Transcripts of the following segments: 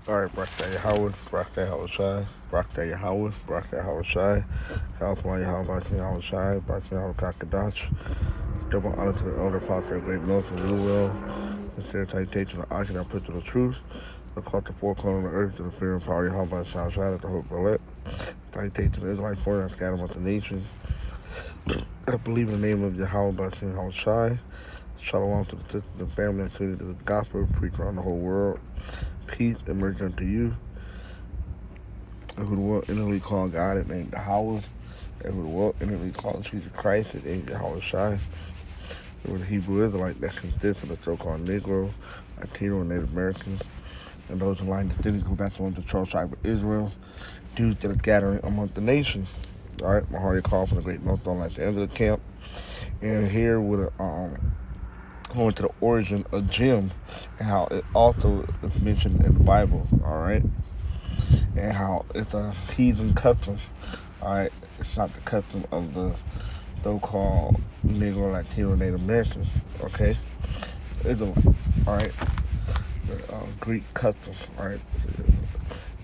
Alright, Brakta Yahweh, Brakta Yahushai, Brakta Yahweh, Brakta Yahushai, California Yahweh, Yahushai, Brakta Yahweh Kakadash, double honor to the elder father of great north and new will, sincere citation of action I put to the truth, the call to four corners of the earth to the fear and power of Yahweh, Shai, at the hope of elect, citation to the Israelites foreign and scattered among the nations. I believe in the name of Yahweh, Brakta Yahushai, Shalom to the sisters and family and to the gospel preached around the whole world. Peace emerge unto you, and who the world innately called God and named Yahweh, and who the world innately called Jesus Christ and named Yahweh Shai. There was a Hebrew Israelite that consists of the so-called Negro, Latino, and Native Americans, and those in line descendants who back on the 12 tribe of Israel, due to the gathering among the nations. All right, my hearty call from the great north on at the end of the camp, and here with going to the origin of gym and how it also is mentioned in the Bible, all right? And how it's a heathen custom, all right? It's not the custom of the so-called Negro, Latino, Native Americans, okay? It's a, all right? The Greek customs, all right?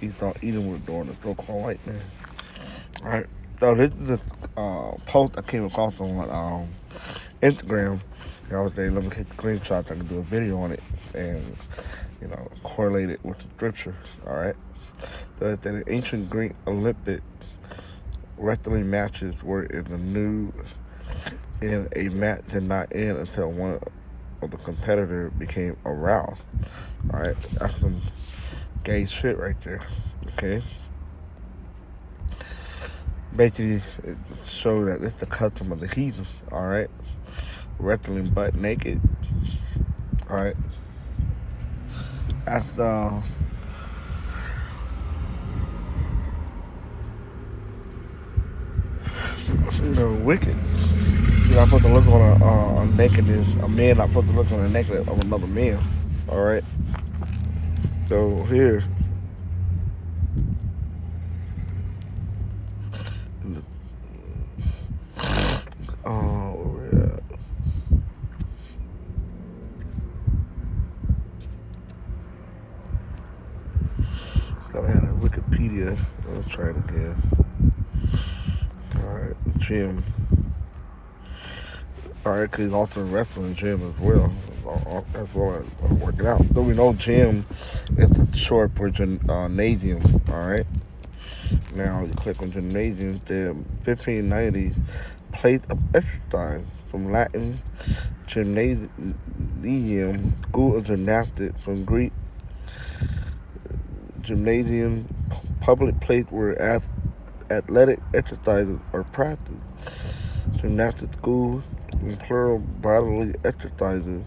He thought Eden was doing the so-called white man, all right? So this is a post I came across on Instagram. I was there, let me take screenshots, I can do a video on it and, correlate it with the scripture, all right? So that in ancient Greek Olympic wrestling matches were in the nude and a match did not end until one of the competitor became aroused, all right? That's some gay shit right there, okay? Basically, it shows that it's the custom of the heathen, all right? Wrestling butt naked, all right? That's wicked. You're not supposed to look on a nakedness. A man not supposed to look on the nakedness of another man, all right? So here, where we at? Gotta have a Wikipedia. Let's try it again. All right, gym. All right, because he's also in wrestling gym as well as working out. So we know gym is short for gymnasium. All right. Now you click on gymnasium. The 1590 place of exercise from Latin gymnasium, school of gymnastics, from Greek gymnasium, public place where athletic exercises are practiced. Gymnastic schools and plural bodily exercises.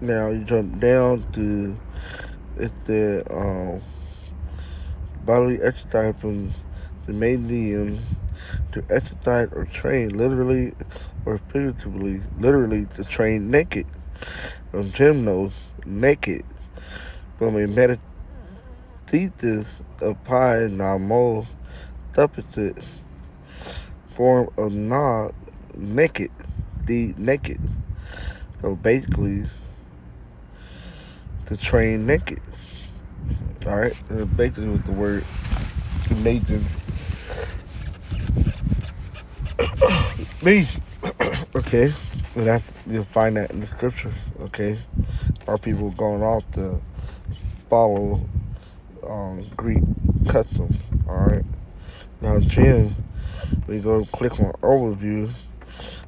Now you jump down to it's the bodily exercise from the gymnasium to exercise or train literally or figuratively, literally to train naked. From gymnos, naked. From a metathesis of pi namo deficit form of nod, naked, the naked. So basically, to train naked. All right, basically with the word Nathan means. Okay, and that's you'll find that in the scriptures. Okay, our people going off to follow Greek customs. All right, now gym. We go click on overview.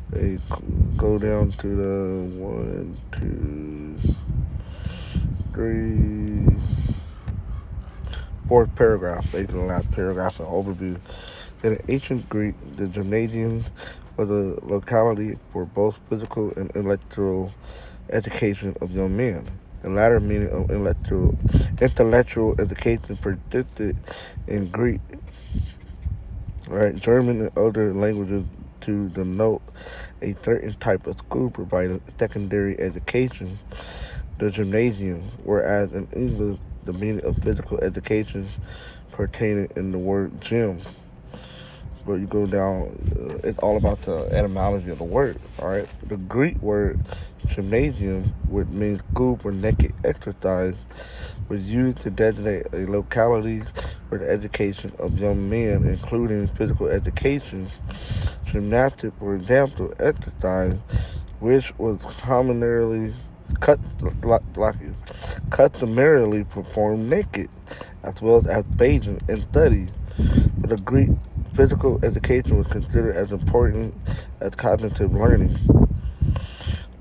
They go down to the 1, 2, 3, fourth paragraph. Basically, the last paragraph, an overview. In ancient Greek, the gymnasium was a locality for both physical and intellectual education of young men. The latter meaning of intellectual education persisted in Greek, right, German, and other languages to denote a certain type of school providing secondary education, the gymnasium, whereas in English, the meaning of physical education pertaining in the word gym. But you go down, it's all about the etymology of the word, all right? The Greek word Gymnasium, which means school for naked exercise, was used to designate a locality for the education of young men, including physical education. Gymnastics, for example, exercise, which was cut, customarily performed naked, as well as bathing and study. For the Greek, physical education was considered as important as cognitive learning.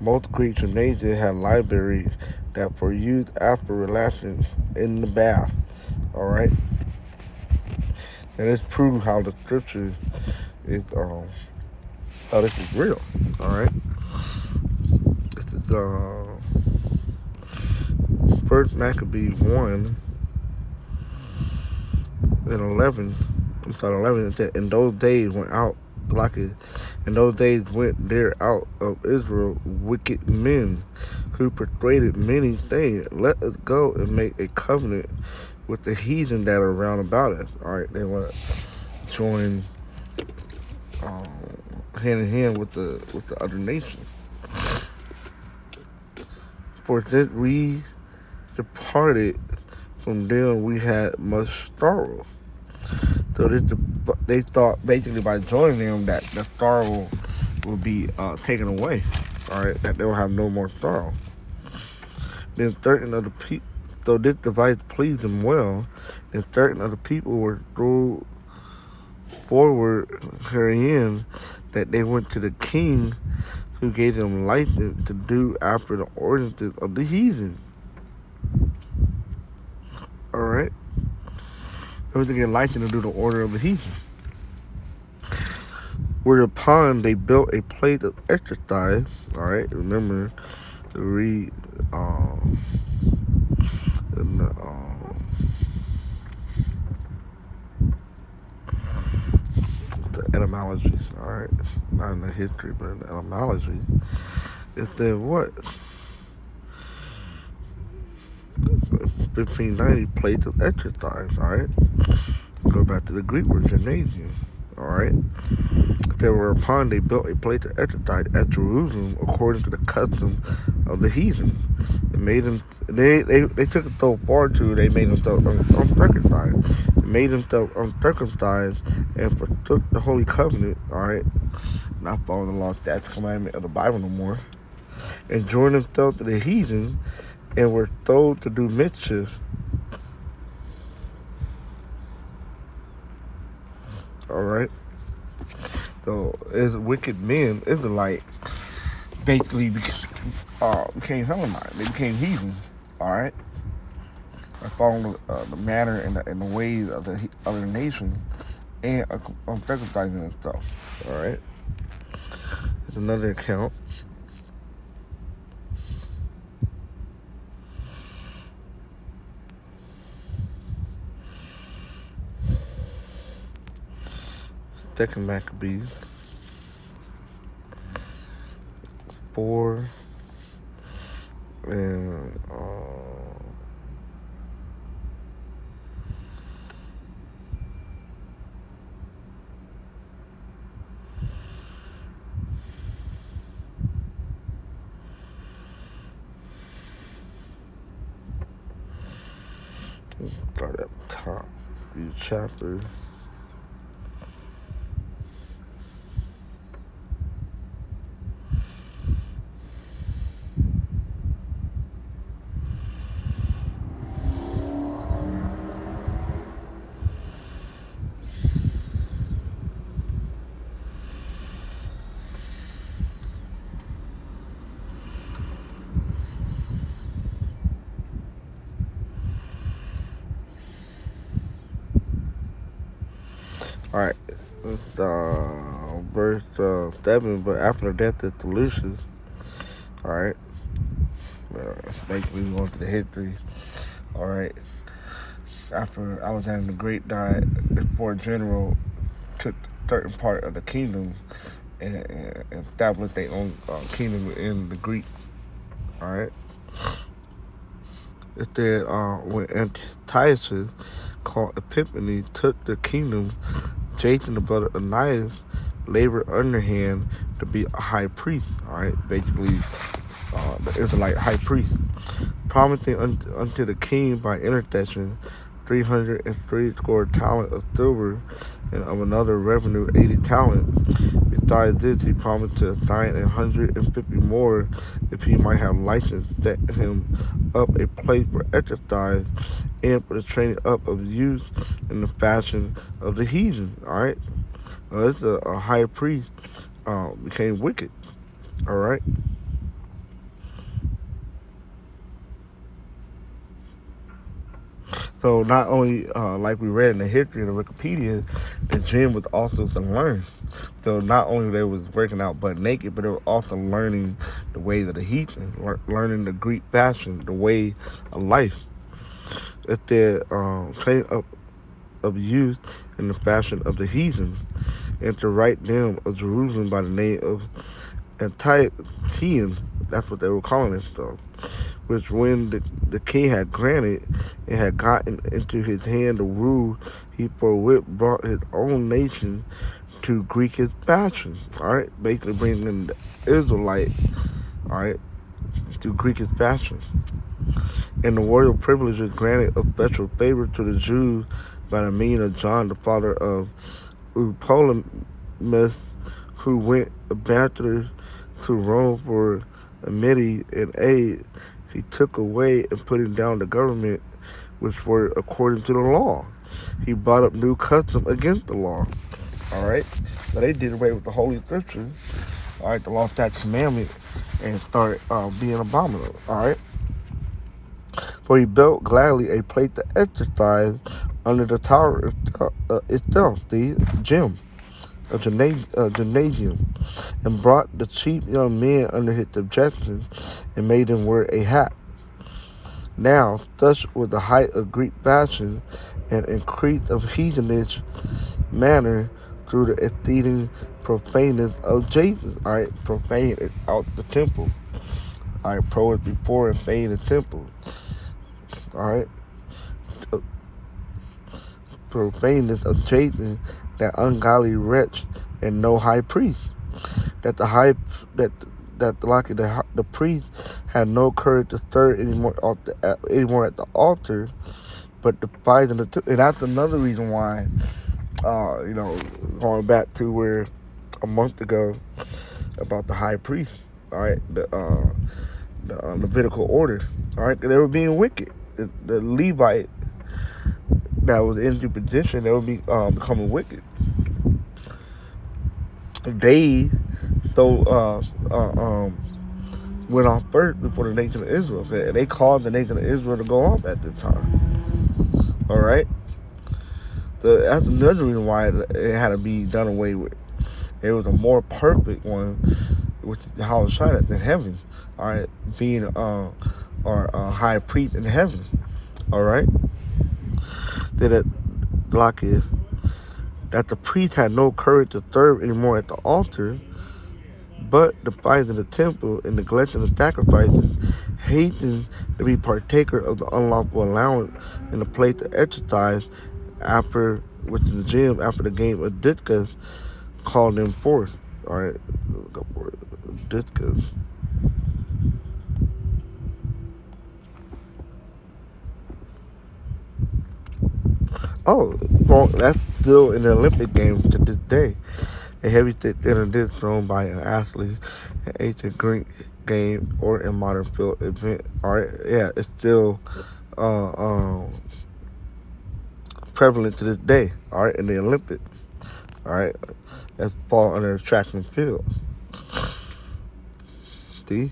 Most Greek gymnasia had libraries that were used after relaxing in the bath. Alright? And this proves how the scripture is how this is real. Alright? This is First Maccabees 1 and 11. I'm sorry, 11. It said, in those days went there out of Israel wicked men who persuaded many, saying, let us go and make a covenant with the heathen that are round about us. Alright, they want to join hand in hand with the other nations. For since we departed from them, we had much sorrow. So they thought basically by joining them that the sorrow will be taken away. Alright, that they will have no more sorrow. Then certain of the people, so this device pleased them well, and certain of the people were thrown forward herein that they went to the king, who gave them license to do after the ordinances of the heathen. Alright? They were to get license to do the order of the heathen. Whereupon they built a place of exercise. Alright, remember to read in the etymologies. Alright, not in the history, but in the etymology. It said what? 1590 place of exercise. Alright, go back to the Greek word gymnasium. Alright, whereupon they built a place of exercise at Jerusalem according to the custom of the heathen. It made them, they took it so far to they made themselves uncircumcised. They made themselves uncircumcised and forsook the holy covenant. Alright, not following the law, statutes, commandment of the Bible no more, and joined themselves to the heathen and were told to do mischief. Alright, so as wicked men, Israelites basically became Hellenized. They became heathen. Alright, they following the manner and the ways of the other nations and uncircumcising and stuff. Alright, there's another account. Second Maccabees 4 and let's start at the top. Read chapters. Alright, verse 7, but after the death of Seleucus, alright, basically going to the history, alright, after Alexander the Great died, the four general took certain part of the kingdom and established their own kingdom within the Greek, alright. It said when Antiochus, called Epiphany, took the kingdom, Jason, the brother of Ananias, labored underhand to be a high priest. Alright, basically Israelite high priest, promising unto the king by intercession 303 score talent of silver, and of another revenue 80 talent. Besides this, he promised to assign 150 more if he might have license, set him up a place for exercise and for the training up of youth in the fashion of the heathen. All right, this is a high priest became wicked. All right. So not only, like we read in the history of the Wikipedia, the gym was also to learn. So not only they was working out butt naked, but they were also learning the ways of the heathen, learning the Greek fashion, the way of life. It's their training up of youth in the fashion of the heathen, and to write them of Jerusalem by the name of Antiochian. That's what they were calling it, though. Which when the king had granted and had gotten into his hand the rule, he forthwith brought his own nation to Greekish fashion. All right, basically bringing the Israelite, all right, to Greekish fashion. And the royal privilege was granted of special favor to the Jews by the means of John, the father of Ptolemus, who went ambassador to Rome for amity and aid. He took away and putting down the government, which were according to the law. He brought up new customs against the law. All right, so they did away with the Holy Scriptures. All right, the law, statute, commandment, and started being abominable. All right, for he built gladly a place to exercise under the tower itself, the gym, a gymnasium, and brought the chief young men under his subjection and made them wear a hat. Now, such was the height of Greek fashion and increase of heathenish manner through the exceeding profaneness of Jesus. All right, profane is out the temple. All right, pro is before and fane the temple. All right, profaneness of Satan, that ungodly wretch, and no high priest. That the priest had no courage to stir anymore at the altar, but defied and that's another reason why, going back to where a month ago about the high priest, all right, the Levitical order, all right, they were being wicked. The Levite that was in the position, they would be becoming wicked. They went off first before the nation of Israel. They caused the nation of Israel to go off at the time. All right, that's another reason why it had to be done away with. It was a more perfect one, which is how it's tried in heaven. All right, being our high priest in heaven. All right, that the priest had no courage to serve anymore at the altar, but despising the temple and neglecting the sacrifices, hating to be partaker of the unlawful allowance in the place to exercise after, which is the gym, after the game of discus, called them forth. All right, look up for it. Discus. Oh, well, that's still in the Olympic Games to this day. A heavyweight dinner is thrown by an athlete, an ancient Greek game, or a modern field event. All right, yeah, it's still prevalent to this day. All right, in the Olympics. All right, that's fall under track and field. See,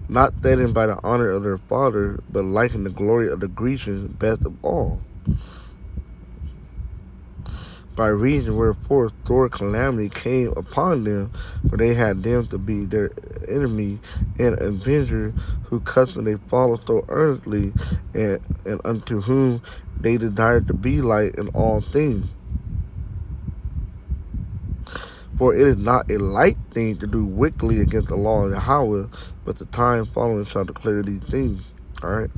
not threatened by the honor of their father, but liking the glory of the Grecians best of all. By reason wherefore sore calamity came upon them, for they had them to be their enemy and avenger, who custom they follow so earnestly, and unto whom they desire to be like in all things. For it is not a light thing to do wickedly against the law of Yahweh, but the time following shall declare these things. All right.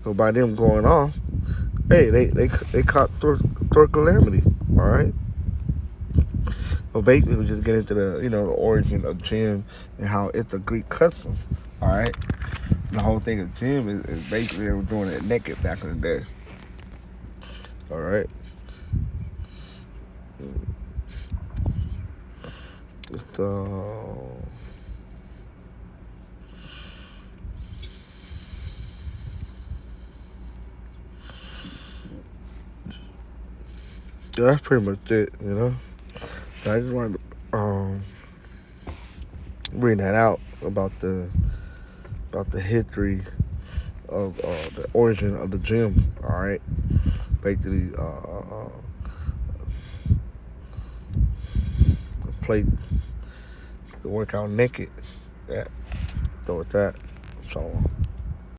So by them going off, hey, they caught sore calamity. All right. But basically, we just get into the the origin of gym and how it's a Greek custom. All right, the whole thing of gym is basically they were doing it naked back in the day. All right. It's that's pretty much it. I just wanted to bring that out about the history of the origin of the gym. All right, basically, play to work out naked. Yeah, so with that, so.